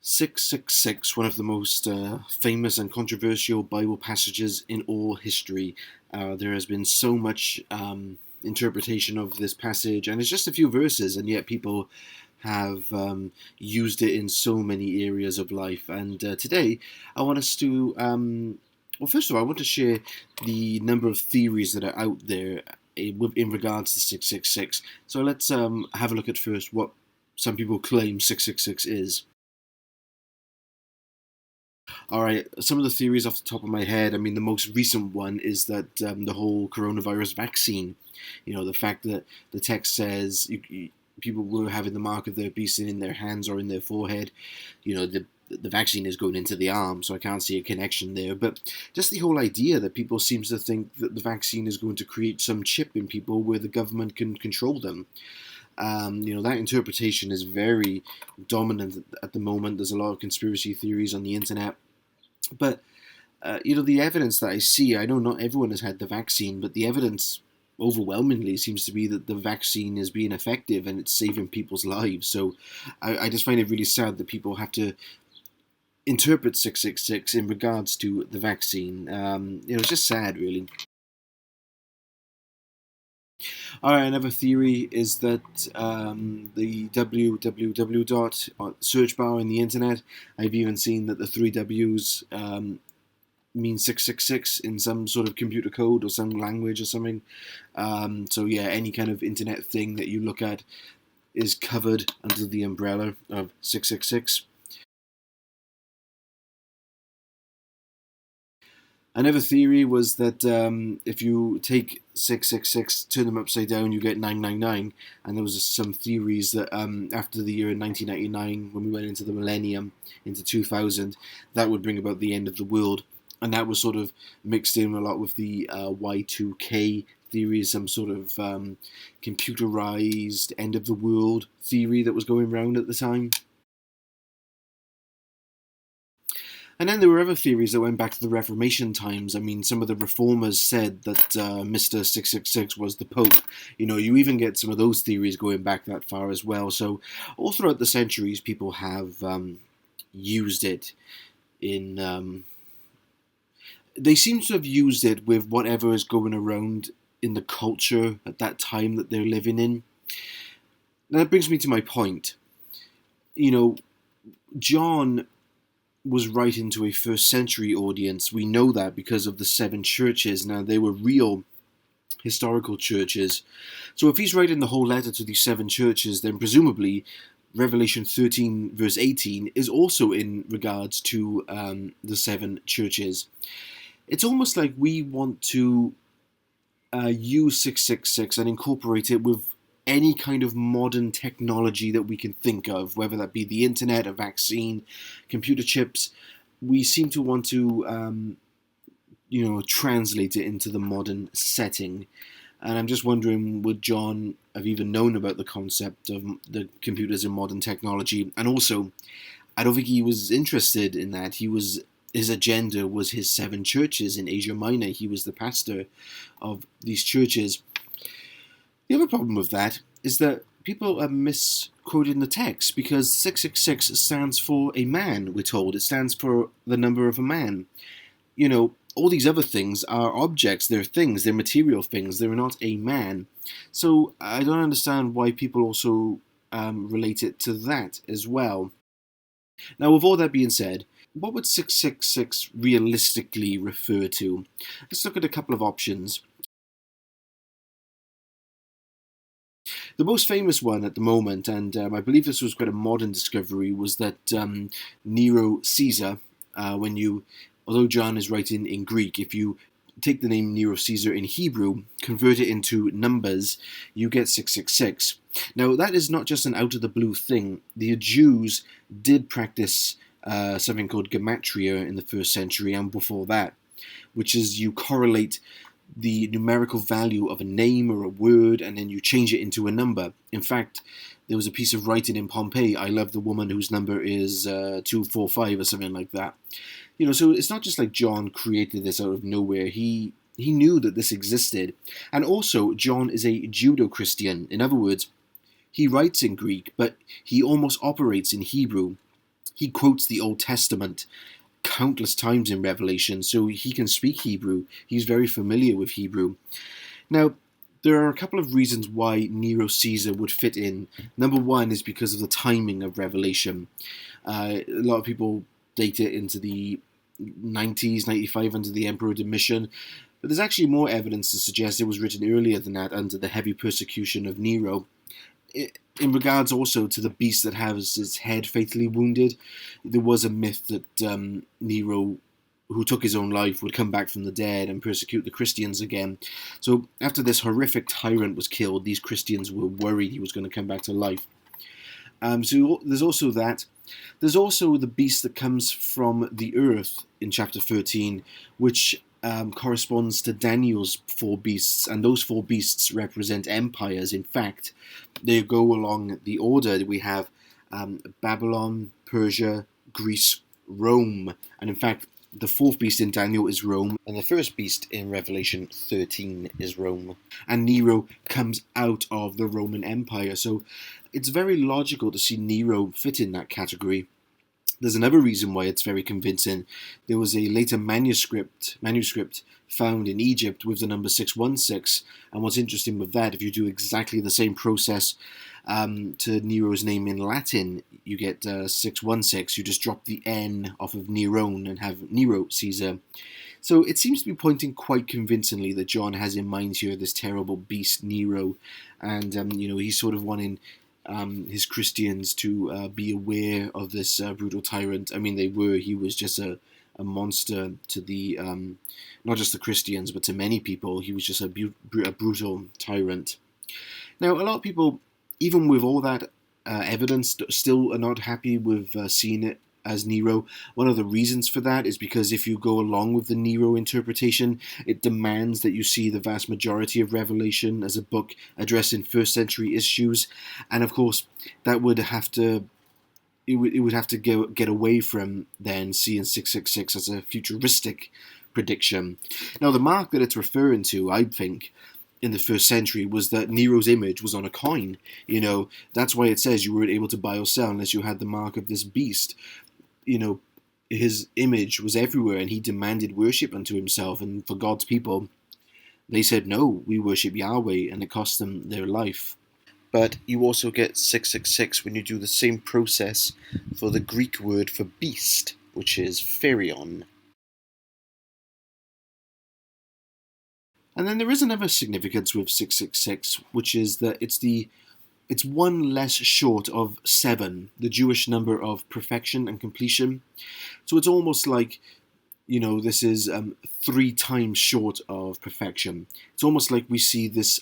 666, one of the most famous and controversial Bible passages in all history. There has been so much interpretation of this passage, and it's just a few verses, and yet people have used it in so many areas of life. And today, I want us to, well, first of all, I want to share the number of theories that are out there in regards to 666. So let's have a look at first what some people claim 666 is. All right, some of the theories off the top of my head. I mean, the most recent one is that the whole coronavirus vaccine. The fact that the text says people were having the mark of their beast in their hands or in their forehead. The vaccine is going into the arm, so I can't see a connection there. But just the whole idea that people seem to think that the vaccine is going to create some chip in people where the government can control them. That interpretation is very dominant at the moment. There's a lot of conspiracy theories on the internet. But, the evidence that I see, I know not everyone has had the vaccine, but the evidence overwhelmingly seems to be that the vaccine is being effective and it's saving people's lives. So I just find it really sad that people have to interpret 666 in regards to the vaccine. It's just sad, really. All right, another theory is that the www dot search bar in the internet, I've even seen that the three W's mean 666 in some sort of computer code or some language or something. So yeah, any kind of internet thing that you look at is covered under the umbrella of 666. Another theory was that if you take 666, turn them upside down, you get 999. And there was some theories that after the year 1999, when we went into the millennium, into 2000, that would bring about the end of the world. And that was sort of mixed in a lot with the Y2K theory, some sort of computerized end of the world theory that was going around at the time. And then there were other theories that went back to the Reformation times. I mean, some of the reformers said that Mr. 666 was the Pope. You even get some of those theories going back that far as well. So all throughout the centuries, people have used it in... they seem to have used it with whatever is going around in the culture at that time that they're living in. Now, that brings me to my point. John was writing to a first century audience. We know that because of the seven churches. Now, they were real historical churches. So if he's writing the whole letter to these seven churches, then presumably Revelation 13 verse 18 is also in regards to the seven churches. It's almost like we want to use 666 and incorporate it with any kind of modern technology that we can think of, whether that be the internet, a vaccine, computer chips. We seem to want to, translate it into the modern setting. And I'm just wondering, would John have even known about the concept of the computers and modern technology? And also, I don't think he was interested in that. His agenda was his seven churches in Asia Minor. He was the pastor of these churches. The other problem with that is that people are misquoting the text, because 666 stands for a man, we're told. It stands for the number of a man. All these other things are objects, they're things, they're material things, they're not a man. So I don't understand why people also relate it to that as well. Now, with all that being said, what would 666 realistically refer to? Let's look at a couple of options. The most famous one at the moment, and I believe this was quite a modern discovery, was that Nero Caesar, although John is writing in Greek, if you take the name Nero Caesar in Hebrew, convert it into numbers, you get 666. Now, that is not just an out-of-the-blue thing. The Jews did practice something called gematria in the first century and before that, which is you correlate the numerical value of a name or a word, and then you change it into a number. In fact, there was a piece of writing in Pompeii, I love the woman whose number is 245 or something like that. So it's not just like John created this out of nowhere. He knew that this existed. And also, John is a Judeo-Christian. In other words, he writes in Greek, but he almost operates in Hebrew. He quotes the Old Testament countless times in Revelation, so he can speak Hebrew. He's very familiar with Hebrew. Now, there are a couple of reasons why Nero Caesar would fit in. Number one is because of the timing of Revelation. A lot of people date it into the 90s, 95 under the Emperor Domitian, but there's actually more evidence to suggest it was written earlier than that under the heavy persecution of Nero. In regards also to the beast that has his head fatally wounded, there was a myth that Nero, who took his own life, would come back from the dead and persecute the Christians again. So after this horrific tyrant was killed, these Christians were worried he was going to come back to life. So there's also that. There's also the beast that comes from the earth in chapter 13, which corresponds to Daniel's four beasts, and those four beasts represent empires. In fact, they go along the order that we have Babylon, Persia, Greece, Rome, and in fact, the fourth beast in Daniel is Rome, and the first beast in Revelation 13 is Rome. And Nero comes out of the Roman Empire, so it's very logical to see Nero fit in that category. There's another reason why it's very convincing. There was a later manuscript found in Egypt with the number 616, and what's interesting with that, if you do exactly the same process to Nero's name in Latin, you get 616. You just drop the N off of Neron and have Nero Caesar. So it seems to be pointing quite convincingly that John has in mind here this terrible beast Nero, and he's sort of wanting his Christians to be aware of this brutal tyrant. I mean, they were. He was just a monster to the not just the Christians, but to many people. He was just a brutal tyrant. Now, a lot of people, even with all that evidence, still are not happy with seeing it as Nero. One of the reasons for that is because if you go along with the Nero interpretation, it demands that you see the vast majority of Revelation as a book addressing first century issues, and of course that would have to it would have to get away from then seeing 666 as a futuristic prediction. Now, the mark that it's referring to, I think, in the first century was that Nero's image was on a coin. That's why it says you weren't able to buy or sell unless you had the mark of this beast. His image was everywhere, and he demanded worship unto himself. And for God's people, they said, no, we worship Yahweh, and it cost them their life. But you also get 666 when you do the same process for the Greek word for beast, which is pherion. And then there is another significance with 666, which is that it's one less short of 7, the Jewish number of perfection and completion. So it's almost like, this is 3 times short of perfection. It's almost like we see this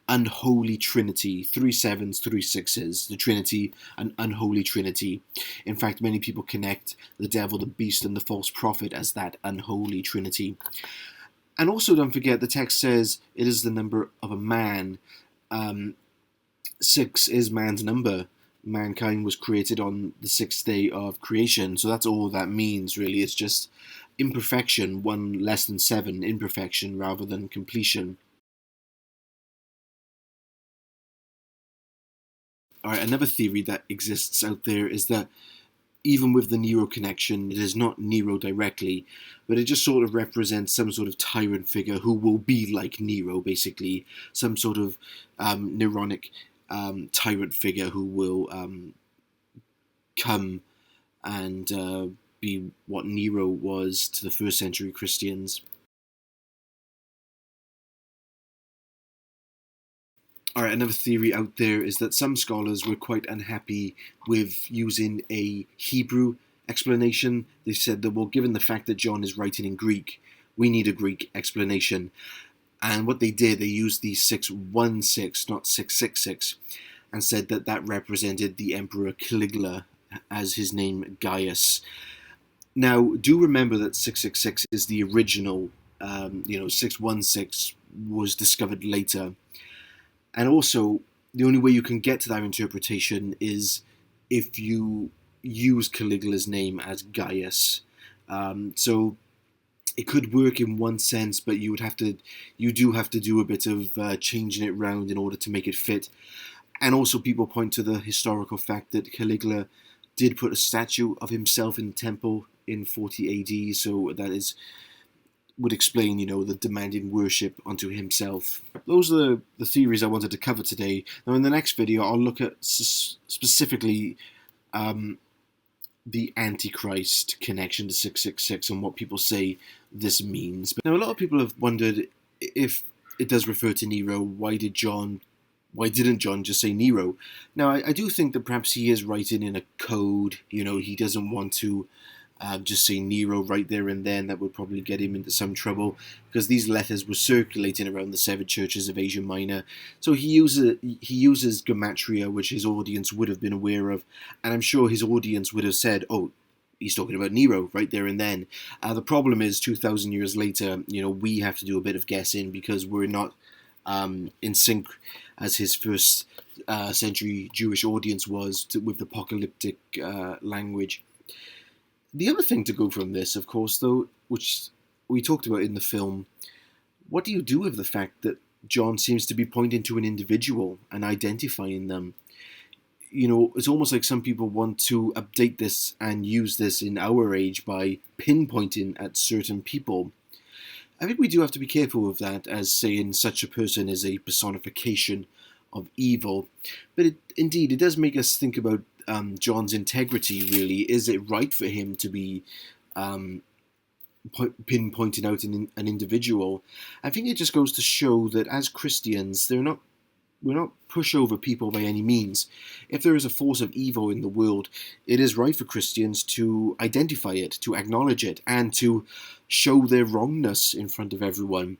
unholy trinity, 3 sevens, 3 sixes, the Trinity, an unholy trinity. In fact, many people connect the devil, the beast, and the false prophet as that unholy trinity. And also, don't forget, the text says it is the number of a man. 6 is man's number. Mankind was created on the 6th day of creation, so that's all that means, really. It's just imperfection, 1 less than 7, imperfection rather than completion. Alright, another theory that exists out there is that even with the Nero connection, it is not Nero directly, but it just sort of represents some sort of tyrant figure who will be like Nero, basically. Some sort of Neronic tyrant figure who will come and be what Nero was to the first century Christians. Alright, another theory out there is that some scholars were quite unhappy with using a Hebrew explanation. They said that, well, given the fact that John is writing in Greek, we need a Greek explanation. And what they did, they used the 616, not 666, and said that that represented the Emperor Caligula, as his name Gaius. Now, do remember that 666 is the original. 616 was discovered later. And also, the only way you can get to that interpretation is if you use Caligula's name as Gaius. So it could work in one sense, but you do have to do a bit of changing it around in order to make it fit. And also, people point to the historical fact that Caligula did put a statue of himself in the temple in 40 AD, so that is would explain, the demanding worship unto himself. Those are the theories I wanted to cover today. Now, in the next video, I'll look at specifically the Antichrist connection to 666 and what people say this means. But now, a lot of people have wondered if it does refer to Nero. Why didn't John just say Nero? Now, I do think that perhaps he is writing in a code. He doesn't want to just say Nero right there and then. That would probably get him into some trouble, because these letters were circulating around the 7 churches of Asia Minor. So he uses gematria, which his audience would have been aware of, and I'm sure his audience would have said, "Oh, he's talking about Nero right there and then." The problem is, 2,000 years later, we have to do a bit of guessing, because we're not in sync as his first century Jewish audience was with the apocalyptic language. The other thing to go from this, of course, though, which we talked about in the film, what do you do with the fact that John seems to be pointing to an individual and identifying them? It's almost like some people want to update this and use this in our age by pinpointing at certain people. I think we do have to be careful of that, as saying such a person is a personification of evil. But indeed, it does make us think about John's integrity, really. Is it right for him to be pinpointing out an individual? I think it just goes to show that as Christians, we're not pushover people by any means. If there is a force of evil in the world, it is right for Christians to identify it, to acknowledge it, and to show their wrongness in front of everyone.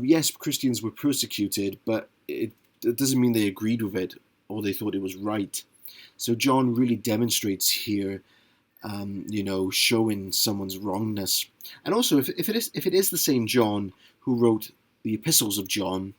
Yes, Christians were persecuted, but it doesn't mean they agreed with it or they thought it was right. So John really demonstrates here, showing someone's wrongness. And also, if it is the same John who wrote the epistles of John,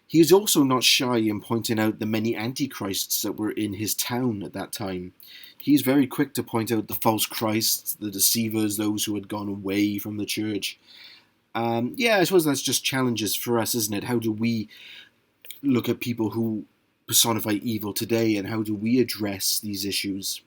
he is also not shy in pointing out the many antichrists that were in his town at that time. He's very quick to point out the false Christs, the deceivers, those who had gone away from the church. I suppose that's just challenges for us, isn't it? How do we look at people who personify evil today, and how do we address these issues?